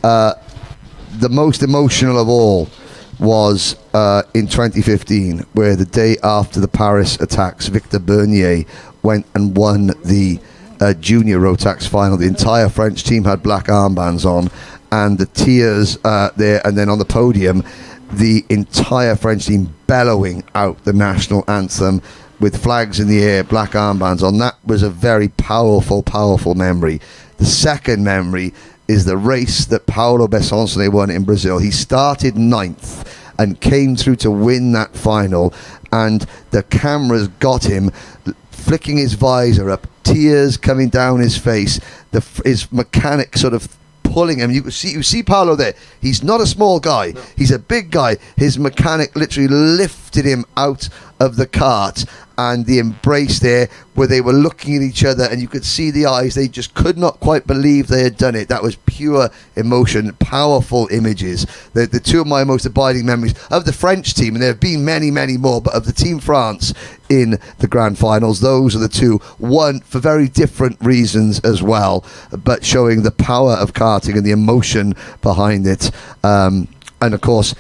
the most emotional of all was in 2015, where the day after the Paris attacks, Victor Bernier went and won the junior Rotax final. The entire French team had black armbands on, and the tears there, and then on the podium, the entire French team bellowing out the national anthem with flags in the air, black armbands on. That was a very powerful memory. The second memory is the race that Paulo Besonsone won in Brazil. He started 9th and came through to win that final, and the cameras got him flicking his visor up, tears coming down his face, his mechanic sort of pulling him. You see Paulo there. He's not a small guy. No. He's a big guy. His mechanic literally lifted him out of the cart, and the embrace there where they were looking at each other and you could see the eyes. They just could not quite believe they had done it. That was pure emotion, powerful images. The two of my most abiding memories of the French team, and there have been many more, but of the Team France in the grand finals, those are the two. One for very different reasons as well, but showing the power of karting and the emotion behind it. And of course,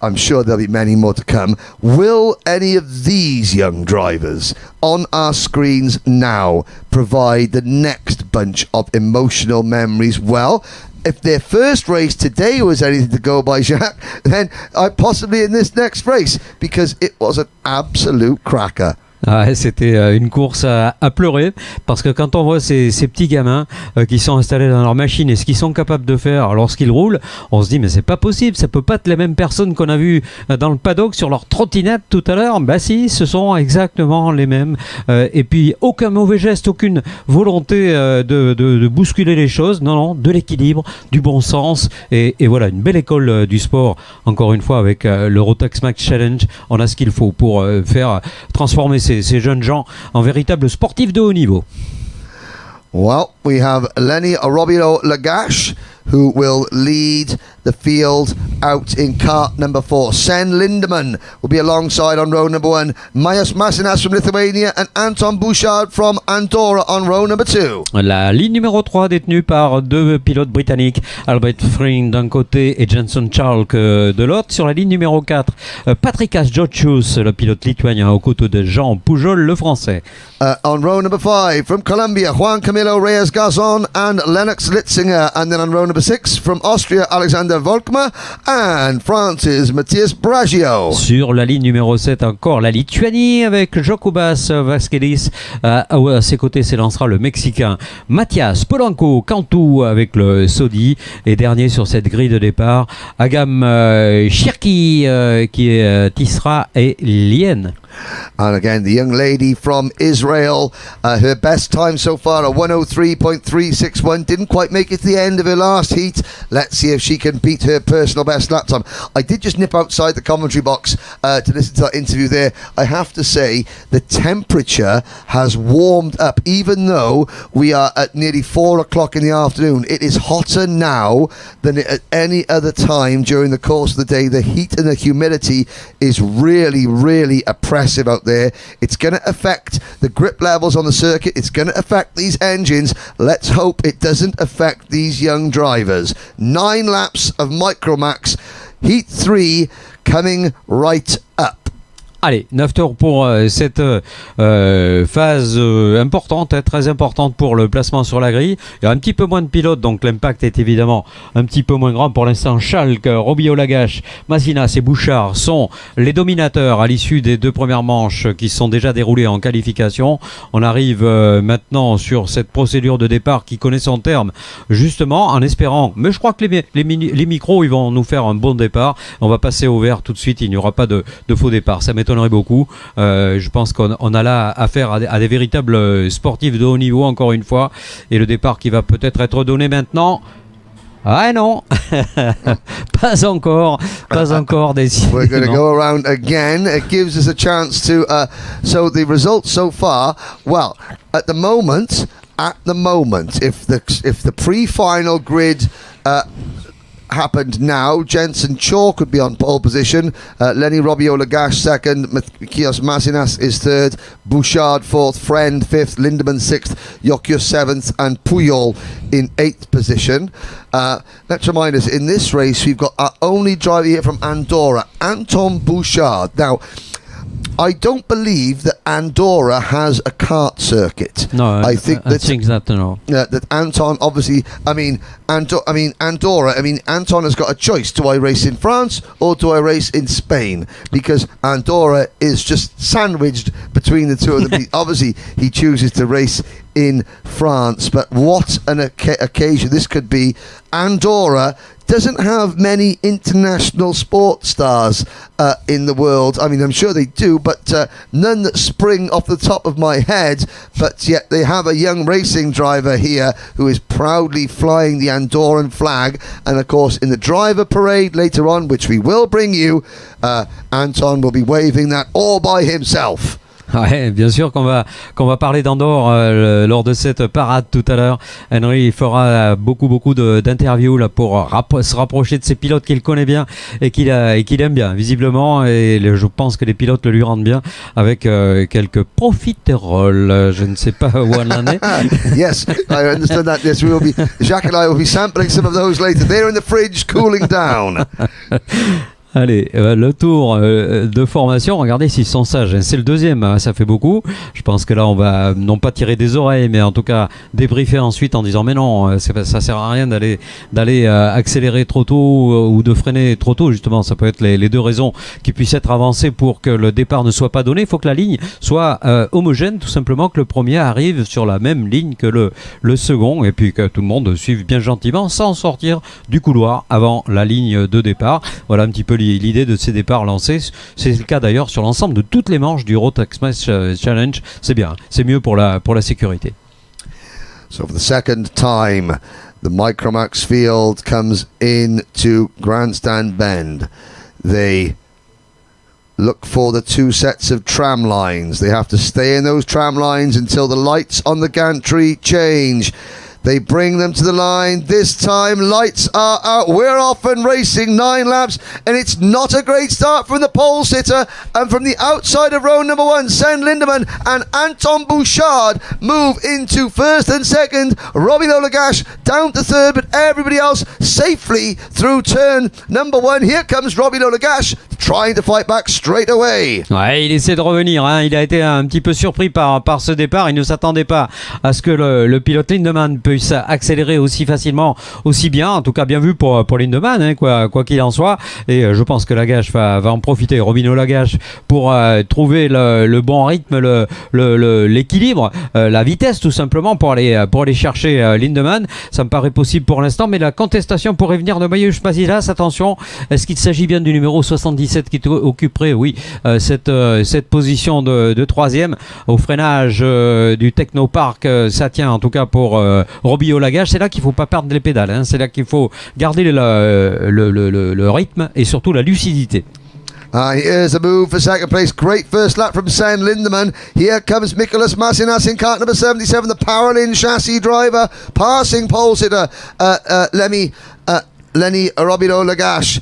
I'm sure there'll be many more to come. Will any of these young drivers on our screens now provide the next bunch of emotional memories? Well, if their first race today was anything to go by, Jacques, then possibly in this next race, because it was an absolute cracker. Ouais, c'était une course à pleurer, parce que quand on voit ces petits gamins qui sont installés dans leur machine et ce qu'ils sont capables de faire lorsqu'ils roulent, on se dit mais c'est pas possible, ça peut pas être les mêmes personnes qu'on a vues dans le paddock sur leur trottinette tout à l'heure. Bah si, ce sont exactement les mêmes, et puis aucun mauvais geste, aucune volonté de bousculer les choses, non, de l'équilibre, du bon sens, et voilà, une belle école du sport, encore une fois avec le Rotax Max Challenge. On a ce qu'il faut pour faire transformer ces jeunes gens en véritables sportifs de haut niveau. Well, we have Lenny Robilo Lagash, who will lead the field out in kart number 4. Sen Lindemann will be alongside on row number 1. Majos Masinas from Lithuania and Anton Bouchard from Andorra on row number 2. La ligne numéro 3 détenue par deux pilotes britanniques, Albert Fring d'un côté et Jenson Charles de l'autre. Sur la ligne numéro 4, Patrikas Jocius, le pilote lituanien, aux côtés de Jean Pujol, le français. On row number 5 from Colombia, Juan Camilo Reyes Gazon and Lennox Litzinger. And then on row number 6 from Austria, Alexander Volkmer and France's Matthias Bragio. Sur la ligne numéro 7 encore, la Lituanie avec Jokubas Vasquelis. À ses côtés s'élancera le Mexicain Matthias Polanco Cantu avec le Saudi. Et dernier sur cette grille de départ, Agam Shirki qui est Tisra et Lien. And again, the young lady from Israel, her best time so far, a 103.361. Didn't quite make it to the end of her last heat. Let's see if she can beat her personal best lap time. I did just nip outside the commentary box to listen to that interview there. I have to say, the temperature has warmed up, even though we are at nearly 4 o'clock in the afternoon. It is hotter now than at any other time during the course of the day. The heat and the humidity is really oppressive out there. It's going to affect the grip levels on the circuit. It's going to affect these engines. Let's hope it doesn't affect these young drivers. 9 laps of Micromax, Heat 3 coming right up. Allez, 9 tours pour cette phase importante, très importante pour le placement sur la grille. Il y a un petit peu moins de pilotes, donc l'impact est évidemment un petit peu moins grand. Pour l'instant, Schalk, Robillot Lagache, Masinas et Bouchard sont les dominateurs à l'issue des 2 premières manches qui sont déjà déroulées en qualification. On arrive maintenant sur cette procédure de départ qui connaît son terme, justement en espérant, mais je crois que les micros ils vont nous faire un bon départ. On va passer au vert tout de suite, il n'y aura pas de faux départ. Ça m'étonnerait beaucoup. Je pense qu'on a là affaire à des véritables sportifs de haut niveau, encore une fois, et le départ qui va peut-être être donné maintenant. Ah non, pas encore, décidément. We're going to go around again. It gives us a chance to. So the results so far, well, at the moment, if the pre-final grid happened now. Jensen Chalk would be on pole position. Lenny Robbio Lagash second. Matthias Masinas is third. Bouchard fourth. Friend fifth. Lindemann sixth. Jokius seventh. And Puyol in eighth position. Let's remind us, in this race, we've got our only driver here from Andorra, Anton Bouchard. Now, I don't believe that Andorra has a kart circuit. No, I think that no. That Anton, obviously, Andorra. Anton has got a choice: do I race in France or do I race in Spain? Because Andorra is just sandwiched between the two of them. Obviously, he chooses to race in France, but what an occasion this could be. Andorra doesn't have many international sports stars in the world. I mean, I'm sure they do, but none that spring off the top of my head. But yet they have a young racing driver here who is proudly flying the Andorran flag. And of course, in the driver parade later on, which we will bring you, Anton will be waving that all by himself. Ouais, bien sûr qu'on va parler d'Andorre lors de cette parade tout à l'heure. Henry fera beaucoup d'interviews là pour se rapprocher de ces pilotes qu'il connaît bien et qu'il aime bien visiblement, et je pense que les pilotes le lui rendent bien avec quelques profiteroles. Je ne sais pas où on en est. Yes, I understand that. Yes, Jacques and I will be sampling some of those later. They're in the fridge cooling down. Allez, le tour de formation, regardez s'ils sont sages. C'est le deuxième, hein, ça fait beaucoup. Je pense que là, on va non pas tirer des oreilles, mais en tout cas débriefer ensuite en disant mais non, ça sert à rien d'aller accélérer trop tôt ou de freiner trop tôt. Justement, ça peut être les deux raisons qui puissent être avancées pour que le départ ne soit pas donné. Il faut que la ligne soit homogène, tout simplement, que le premier arrive sur la même ligne que le second, et puis que tout le monde suive bien gentiment sans sortir du couloir avant la ligne de départ. Voilà un petit peu l'idée de ces départs lancés. C'est le cas d'ailleurs sur l'ensemble de toutes les manches du Road Express Challenge. C'est bien, c'est mieux pour la sécurité. So for the second time, the Micromax field comes into Grandstand Bend. They look for the two sets of tram lines. They have to stay in those tram lines until the lights on the gantry change. They bring them to the line. This time, lights are out. We're off and racing 9 laps, and it's not a great start from the pole sitter. And from the outside of row number 1, Sen Lindemann and Anton Bouchard move into first and second. Robbie Lagash down to third, but everybody else safely through turn number 1. Here comes Robbie Lagash trying to fight back straight away. Ouais, il essaie de revenir, hein. Il a été un petit peu surpris par ce départ. Il ne s'attendait pas à ce que le pilote Lindemann puisse accélérer aussi facilement, aussi bien. En tout cas, bien vu pour Lindemann, hein, quoi qu'il en soit. Et je pense que Lagash va en profiter. Robino Lagash pour trouver le bon rythme, l'équilibre, la vitesse tout simplement pour aller chercher Lindemann. Ça me paraît possible pour l'instant, mais la contestation pourrait venir de Maïush Masilas. Attention, est-ce qu'il s'agit bien du numéro 77 qui occuperait, oui, cette position de troisième au freinage du Technopark? Ça tient en tout cas pour Robbie Lagash. C'est là qu'il ne faut pas perdre les pédales, hein. C'est là qu'il faut garder le rythme et surtout la lucidité. Here's a move for second place. Great first lap from Sen Lindemann. Here comes Nicholas Masinas in cart number 77, the Paralin chassis driver, passing pole sitter Lenny Robido Lagash.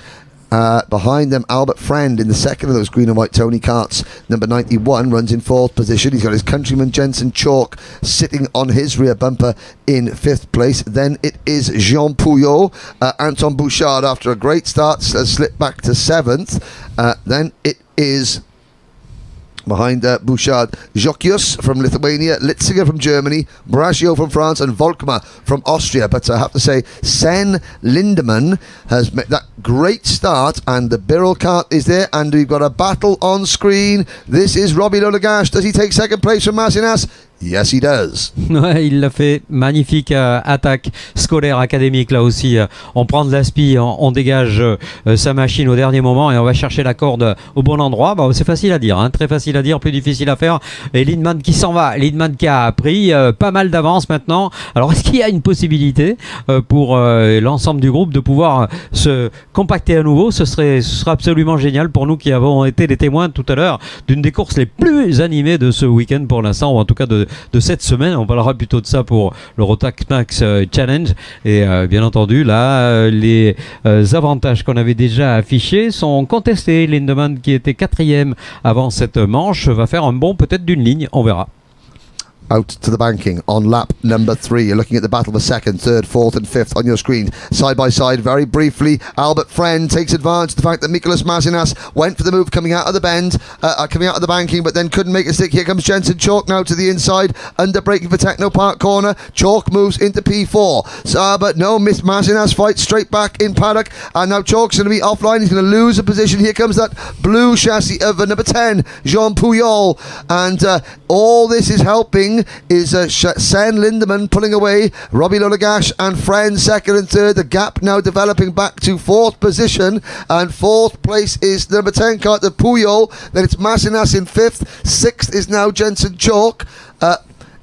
Behind them, Albert Friend in the second of those green and white Tony carts. Number 91 runs in fourth position. He's got his countryman Jensen Chalk sitting on his rear bumper in fifth place. Then it is Jean Puyol. Anton Bouchard, after a great start, has slipped back to seventh. Then it is... behind Bouchard, Jokius from Lithuania, Litziger from Germany, Brasio from France, and Volkmar from Austria. But I have to say, Sen Lindemann has made that great start, and the Birrell cart is there, and we've got a battle on screen. This is Robbie Lagash. Does he take second place from Masinas? Yes, he does. Ouais, il l'a fait. Magnifique attaque scolaire académique là aussi. On prend de l'aspi, on dégage sa machine au dernier moment et on va chercher la corde au bon endroit. Bah, c'est facile à dire, hein, très facile à dire, plus difficile à faire. Et Lindemann qui s'en va. Lindemann qui a pris pas mal d'avance maintenant. Alors est-ce qu'il y a une possibilité pour l'ensemble du groupe de pouvoir se compacter à nouveau? Ce serait absolument génial pour nous qui avons été les témoins tout à l'heure d'une des courses les plus animées de ce week-end pour l'instant, ou en tout cas de de cette semaine. On parlera plutôt de ça pour le Rotax Max Challenge. Et bien entendu, là, les avantages qu'on avait déjà affichés sont contestés. Lindemann, qui était 4e avant cette manche, va faire un bond peut-être d'une ligne. On verra. Out to the banking on lap number 3. You're looking at the battle for 2nd, 3rd, 4th and 5th on your screen. Side by side, very briefly, Albert Friend takes advantage of the fact that Mikolas Mazinas went for the move coming out of the bend, coming out of the banking, but then couldn't make a stick. Here comes Jensen Chalk now to the inside, under braking for Techno Park corner. Chalk moves into P4. But no, Miss Mazinas fights straight back in paddock, and now Chalk's going to be offline. He's going to lose a position. Here comes that blue chassis of number 10, Jean Puyol, and all this is helping is Sen Lindemann pulling away Robbie Lolagash and Friend 2nd and 3rd. The gap now developing back to 4th position, and 4th place is the number 10 car, the Puyol. Then it's Massinas in 5th. 6th is now Jensen Chalk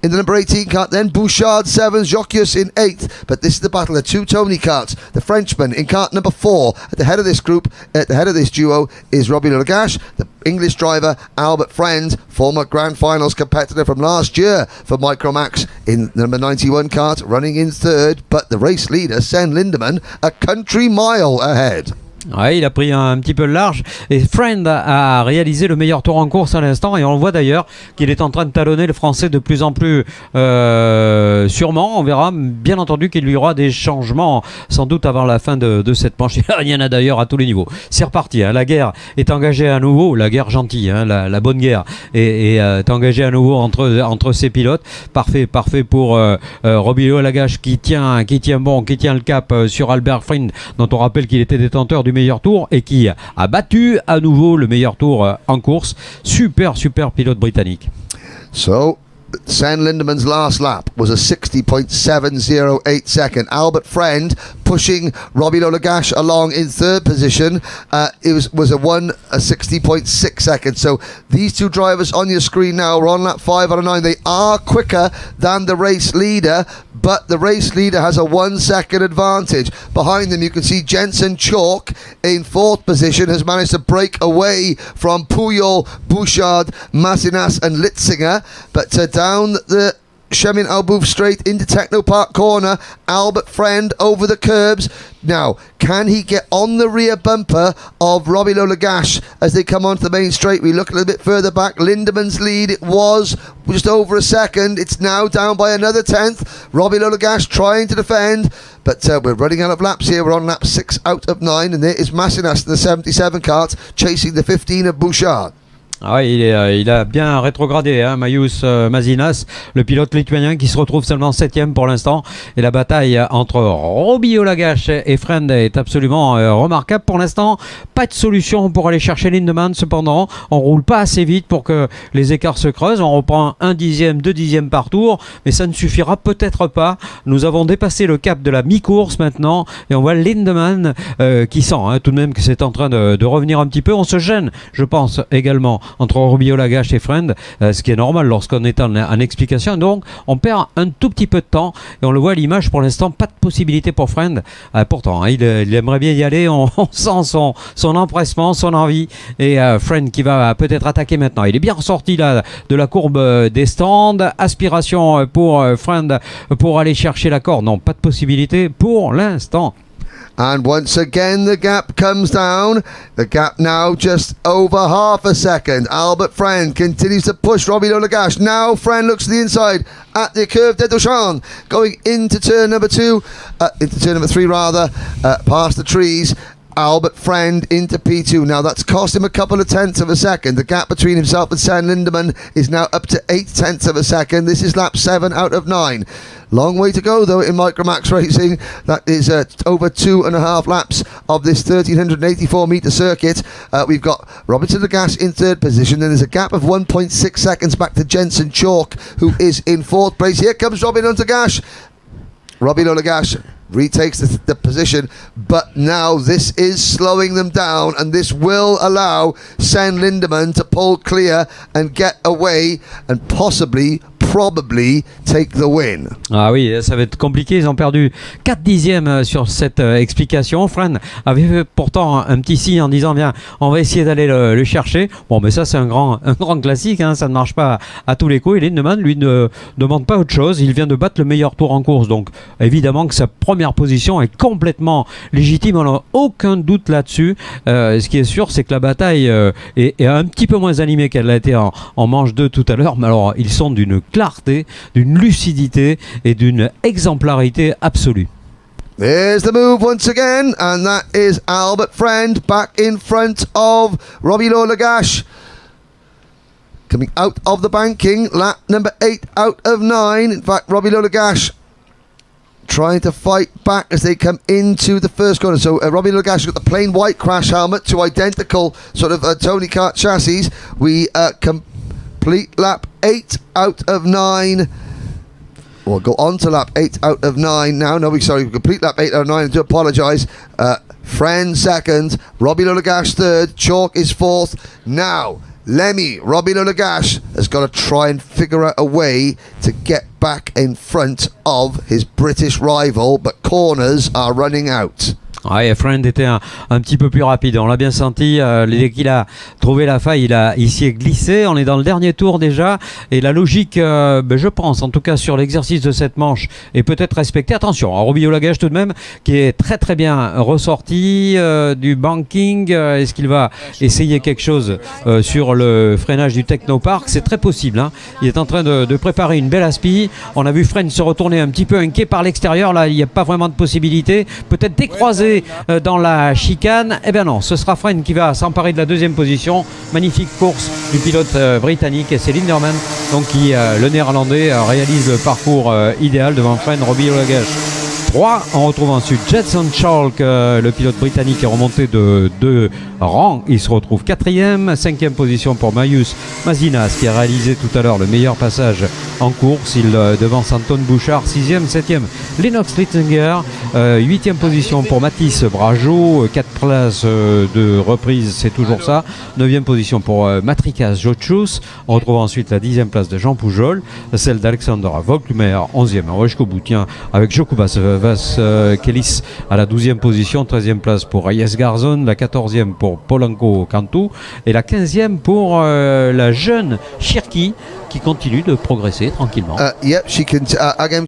in the number 18 cart, then Bouchard 7th, Jokius in 8th. But this is the battle of two Tony carts. The Frenchman in cart number 4 at the head of this group, at the head of this duo is Robbie Lolagash. The English driver Albert Friend, former Grand Finals competitor from last year for Micromax, in the number 91 cart, running in 3rd. But the race leader, Sen Lindemann, a country mile ahead. Ouais, il a pris un petit peu le large et Friend a réalisé le meilleur tour en course à l'instant, et on le voit d'ailleurs qu'il est en train de talonner le français de plus en plus sûrement. On verra bien entendu qu'il y aura des changements sans doute avant la fin de cette manche. Il y en a d'ailleurs à tous les niveaux. C'est reparti, hein. La guerre est engagée à nouveau, la guerre gentille, hein, la bonne guerre est engagée à nouveau entre ces pilotes. Parfait pour Robbie Lolagash qui tient le cap sur Albert Friend, dont on rappelle qu'il était détenteur du meilleur tour et qui a battu à nouveau le meilleur tour en course. Super pilote britannique. So Sen Lindemann's last lap was a 60.708 second. Albert Friend pushing Robbie Lolagash along in 3rd position. It was a 60.6 seconds. So these two drivers on your screen now are on lap 5 out of 9. They are quicker than the race leader, but the race leader has a 1 second advantage. Behind them you can see Jensen Chalk in 4th position has managed to break away from Puyol, Bouchard, Massinas and Litzinger, but down the Chemin Albouf straight into Techno Park corner, Albert Friend over the curbs. Now, can he get on the rear bumper of Robbie Lolagash as they come onto the main straight? We look a little bit further back. Lindemann's lead, it was just over a second. It's now down by another 10th. Robbie Lolagash trying to defend, but we're running out of laps here. We're on lap 6 out of 9, and there is Massinas, the 77 cart, chasing the 15 of Bouchard. Ah ouais, il a bien rétrogradé, hein, Marius Mazinas, le pilote lituanien qui se retrouve seulement 7e pour l'instant. Et la bataille entre Robbie Lolagash et Friend est absolument remarquable pour l'instant. Pas de solution pour aller chercher Lindemann cependant. On roule pas assez vite pour que les écarts se creusent. On reprend 1 dixième, 2 dixièmes par tour, mais ça ne suffira peut-être pas. Nous avons dépassé le cap de la mi-course maintenant et on voit Lindemann qui sent tout de même que c'est en train de revenir un petit peu. On se gêne, je pense, également entre Robbie Lolagash et Friend, ce qui est normal lorsqu'on est en explication. Donc on perd un tout petit peu de temps et on le voit à l'image pour l'instant, pas de possibilité pour Friend. Pourtant il aimerait bien y aller, on sent son empressement, son envie, et Friend qui va peut-être attaquer maintenant. Il est bien ressorti là de la courbe des stands. Aspiration pour Friend pour aller chercher l'accord. Non, pas de possibilité pour l'instant. And once again the gap comes down. The gap now just over half a second. Albert Friend continues to push Robbie Lolagash. Now Friend looks to the inside at the curve de Duchamp, going into turn number 2, into turn number 3 rather, past the trees. Albert Friend into P2. Now that's cost him a couple of tenths of a second. The gap between himself and Sen Lindemann is now up to 8 tenths of a second. This is lap 7 out of 9. Long way to go though in Micromax racing. That is over 2.5 laps of this 1384 metre circuit. We've got Robinson Lagash in 3rd position. Then there's a gap of 1.6 seconds back to Jensen Chalk, who is in 4th place. Here comes Robbie Lolagash. Robbie Lolagash retakes the position, but now this is slowing them down, and this will allow Sen Lindemann to pull clear and get away and possibly probably take the win. Ah oui, ça va être compliqué. Ils ont perdu 4 dixièmes sur cette explication. Fran avait fait pourtant un petit signe en disant viens, on va essayer d'aller le chercher. Bon, mais ça c'est un grand classique, hein, ça ne marche pas à tous les coups. Et Lindemann, lui, ne demande pas autre chose. Il vient de battre le meilleur tour en course. Donc évidemment que sa première position est complètement légitime. On n'a aucun doute là-dessus. Ce qui est sûr, c'est que la bataille est un petit peu moins animée qu'elle l'a été en manche 2 tout à l'heure. Mais alors, ils sont d'une clarté, d'une lucidité et d'une exemplarité absolue. There's the move once again, and that is Albert Friend back in front of Robbie Lagache. Coming out of the banking, lap number 8 out of 9. In fact, Robbie Lagache trying to fight back as they come into the first corner. So Robbie Lagache got the plain white crash helmet, two identical sort of Tony Kart chassis. We complete lap 8 out of 9. We'll go on to lap 8 out of 9 now. No, sorry, complete lap 8 out of 9. I do apologise. Friend second, Robbie Lagache third, Chalk is fourth. Now, Lemmy, Robbie Lagache has got to try and figure out a way to get back in front of his British rival, but corners are running out. Ouais, Friend était un petit peu plus rapide, on l'a bien senti, dès qu'il a trouvé la faille, il s'y est glissé, on est dans le dernier tour déjà, et la logique, je pense, en tout cas sur l'exercice de cette manche, est peut-être respectée. Attention, Robbie Lagache tout de même, qui est très très bien ressorti du banking, est-ce qu'il va essayer quelque chose sur le freinage du Technopark? C'est très possible, hein. Il est en train de préparer une belle aspi, on a vu Friend se retourner un petit peu inquiet par l'extérieur, là il n'y a pas vraiment de possibilité, peut-être décroiser dans la chicane. Eh bien non, ce sera Friend qui va s'emparer de la deuxième position. Magnifique course du pilote britannique, et c'est Lindemann donc qui, le néerlandais, réalise le parcours idéal devant Friend. Robbie Lagache 3. On retrouve ensuite Jetson Chalk, le pilote britannique, est remonté de 2 rangs. Il se retrouve 4e. 5e position pour Marius Mazinas, qui a réalisé tout à l'heure le meilleur passage en course. Il devance Anton Bouchard. 6e, 7e, Lennox Litzinger. 8e position pour Mathis Brageau. 4 places de reprise, c'est toujours ça. 9e position pour Matrikas Jotchus. On retrouve ensuite la 10e place de Jean Poujol, celle d'Alexander Vogtlumer. 11e, Rojko Boutien avec Jokubas Kelis à la 12e position. 13e place pour Reyes Garzon, la 14e pour Polanco Cantu et la 15e pour la jeune Shirky qui continue de progresser tranquillement. Yep, she can again.